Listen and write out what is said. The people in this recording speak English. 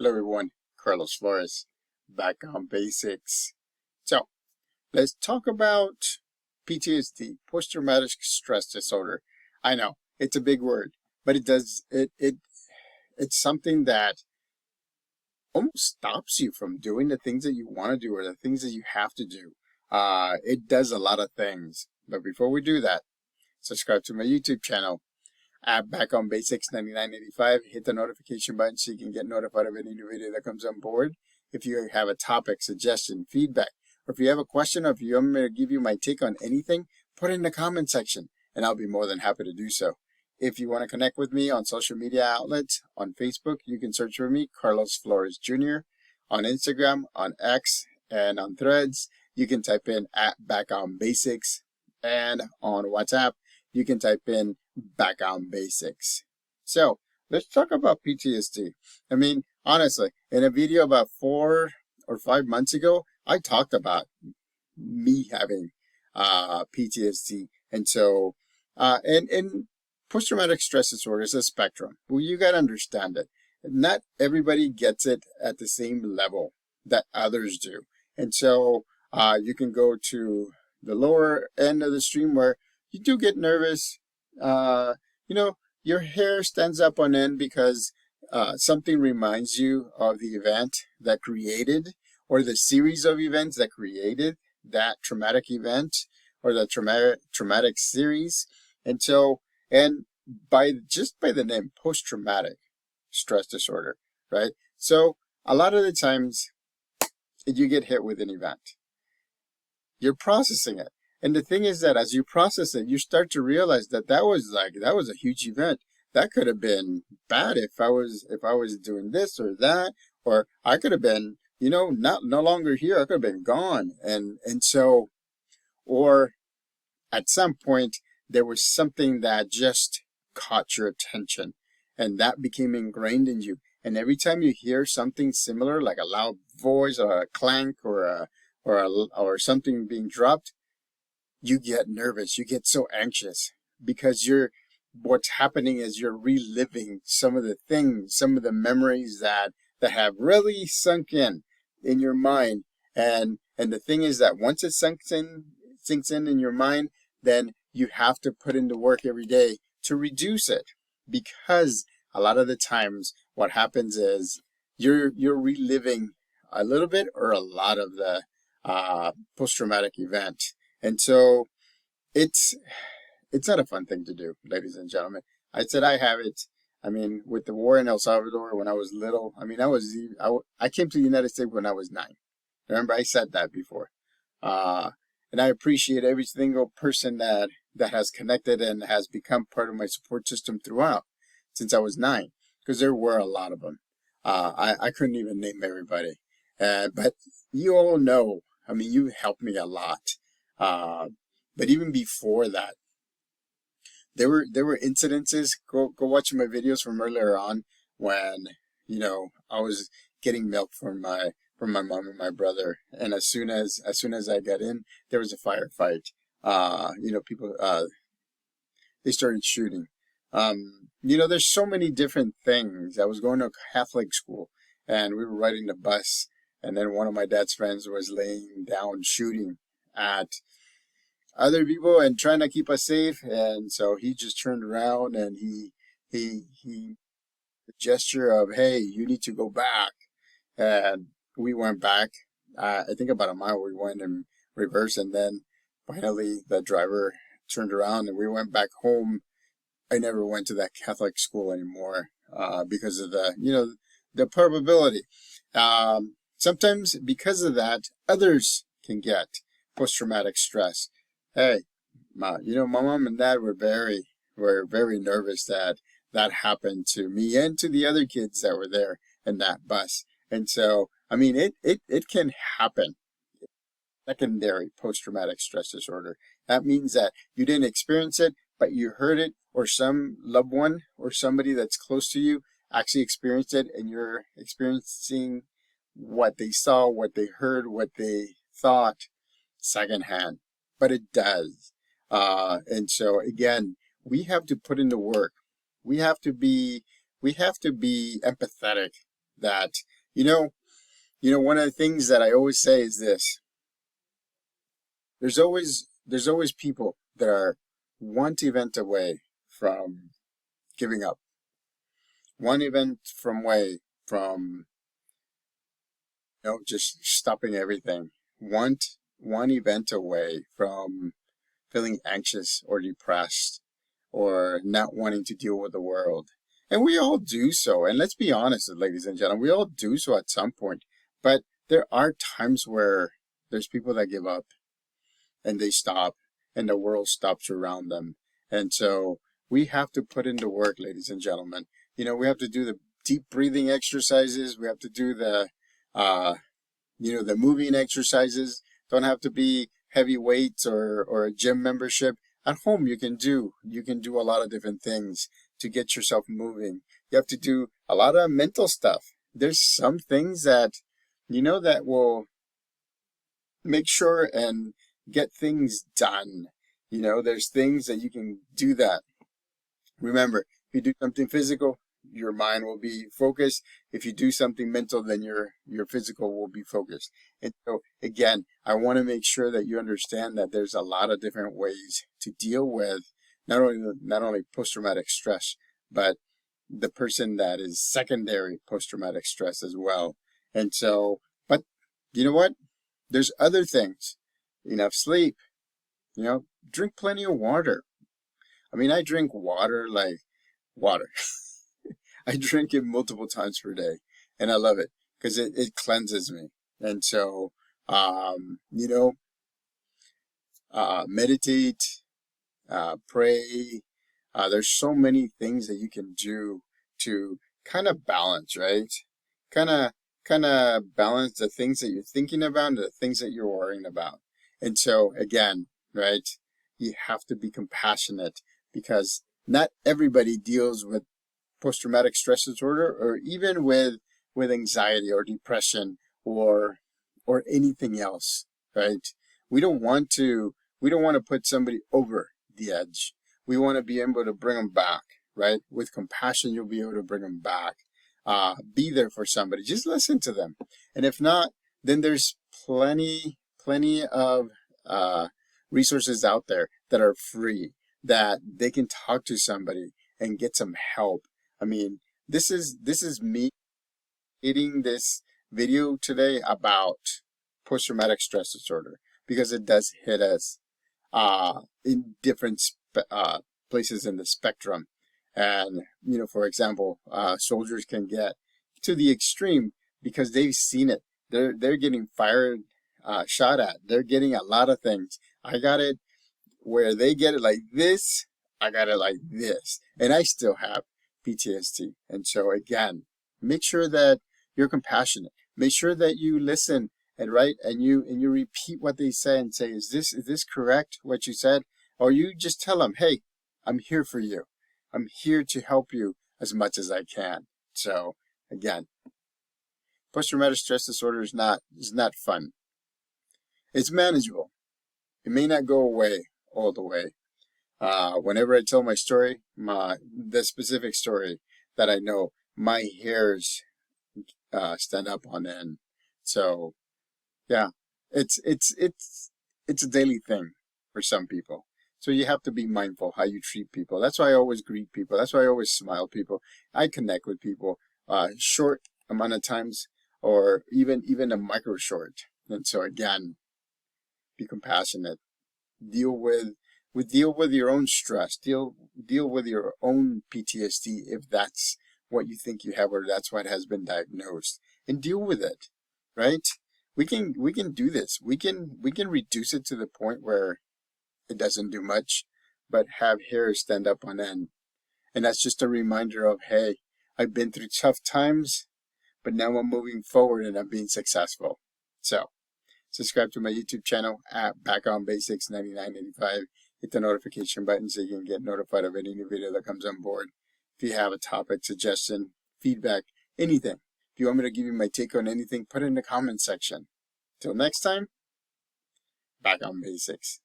Hello everyone, Carlos Flores, back on basics. So let's talk about PTSD, post-traumatic stress disorder. I know it's a big word, but it's something that almost stops you from doing the things that you want to do or the things that you have to do. It does a lot of things, but before we do that, subscribe to my YouTube channel. Back on Basics 9985. Hit the notification button so you can get notified of any new video that comes on board. If you have a topic, suggestion, feedback, or if you have a question, or if you want me to give you my take on anything, put it in the comment section, and I'll be more than happy to do so. If you want to connect with me on social media outlets, on Facebook, you can search for me, Carlos Flores Jr. On Instagram, on X, and on Threads, you can type in @BackOnBasics, and on WhatsApp, you can type in Back on Basics. So let's talk about PTSD. I mean, honestly, in a video about 4 or 5 months ago, I talked about me having PTSD. And so, and post-traumatic stress disorder is a spectrum. Well, you got to understand it. Not everybody gets it at the same level that others do. And so you can go to the lower end of the stream where you do get nervous. Your hair stands up on end because something reminds you of the event that created, or the series of events that created that traumatic event, or the traumatic series. And so, and by the name post-traumatic stress disorder, right? So a lot of the times you get hit with an event. You're processing it. And the thing is that as you process it, you start to realize that that was a huge event. That could have been bad if I was doing this or that, or I could have been, no longer here. I could have been gone. And so, or at some point there was something that just caught your attention, and that became ingrained in you. And every time you hear something similar, like a loud voice or a clank or something being dropped, you get nervous, you get so anxious, because what's happening is you're reliving some of the things, some of the memories that have really sunk in your mind. And the thing is that once it sinks in your mind, then you have to put in the work every day to reduce it, because a lot of the times what happens is you're reliving a little bit or a lot of the post-traumatic event. And so it's not a fun thing to do, ladies and gentlemen. I said I have it. I mean, with the war in El Salvador when I was little, I mean, I came to the United States when I was 9. Remember, I said that before. And I appreciate every single person that has connected and has become part of my support system throughout since I was 9, because there were a lot of them. I couldn't even name everybody. But you all know, I mean, you helped me a lot. But even before that, there were incidences. Go watch my videos from earlier on when I was getting milk from my mom and my brother, and as soon as I got in, there was a firefight. People they started shooting. There's so many different things. I was going to a Catholic school, and we were riding the bus, and then one of my dad's friends was laying down shooting at other people and trying to keep us safe. And so he just turned around and he the gesture of, hey, you need to go back. And we went back. I think about a mile we went in reverse, and then finally the driver turned around and we went back home. I never went to that Catholic school anymore because of the probability. Sometimes because of that, others can get post-traumatic stress. Hey, my mom and dad were very nervous that happened to me and to the other kids that were there in that bus. And so, I mean, it can happen. Secondary post-traumatic stress disorder. That means that you didn't experience it, but you heard it, or some loved one or somebody that's close to you actually experienced it, and you're experiencing what they saw, what they heard, what they thought secondhand. But it does. And so again, we have to put in the work. We have to be empathetic that You know, one of the things that I always say is this: there's always people that are one event away from giving up, one event from just stopping everything, one event away from feeling anxious or depressed or not wanting to deal with the world. And we all do so. And let's be honest, ladies and gentlemen, we all do so at some point. But there are times where there's people that give up and they stop and the world stops around them. And so we have to put into work, ladies and gentlemen. We have to do the deep breathing exercises. We have to do the moving exercises. Don't have to be heavy weights or a gym membership. At home, you can do a lot of different things to get yourself moving. You have to do a lot of mental stuff. There's some things that that will make sure and get things done. There's things that you can do that. Remember, if you do something physical, your mind will be focused. If you do something mental, then your physical will be focused. And so again, I want to make sure that you understand that there's a lot of different ways to deal with not only post-traumatic stress, but the person that is secondary post-traumatic stress as well. And so, but you know what? There's other things. Enough sleep. Drink plenty of water. I mean, I drink water like water. I drink it multiple times per day, and I love it because it cleanses me. And so, meditate, pray. There's so many things that you can do to kind of balance, right? Kind of balance the things that you're thinking about and the things that you're worrying about. And so, again, right, you have to be compassionate because not everybody deals with post-traumatic stress disorder or even with anxiety or depression or anything else, right? We don't want to put somebody over the edge. We want to be able to bring them back, right? With compassion, you'll be able to bring them back. Be there for somebody. Just listen to them. And if not, then there's plenty of resources out there that are free that they can talk to somebody and get some help. I mean, this is me creating this video today about post-traumatic stress disorder because it does hit us in different places in the spectrum. And, for example, soldiers can get to the extreme because they've seen it. They're getting fired, shot at. They're getting a lot of things. I got it where they get it like this. I got it like this. And I still have PTSD. And so again, make sure that you're compassionate. Make sure that you listen and you repeat what they say and say, is this correct what you said? Or you just tell them, hey, I'm here for you. I'm here to help you as much as I can. So again, post-traumatic stress disorder is not fun. It's manageable. It may not go away all the way. Whenever I tell my story, the specific story that I know, my hairs stand up on end. So yeah, it's a daily thing for some people. So you have to be mindful how you treat people. That's why I always greet people. That's why I always smile people. I connect with people short amount of times or even a micro short. And so again, be compassionate. Deal with your own stress. Deal with your own PTSD if that's what you think you have or that's what has been diagnosed, and deal with it. Right? We can do this. We can reduce it to the point where it doesn't do much, but have hair stand up on end. And that's just a reminder of, hey, I've been through tough times, but now I'm moving forward and I'm being successful. So subscribe to my YouTube channel at Back on Basics 9985. Hit the notification button so you can get notified of any new video that comes on board. If you have a topic, suggestion, feedback, anything, if you want me to give you my take on anything, put it in the comment section. Till next time, Back on Basics.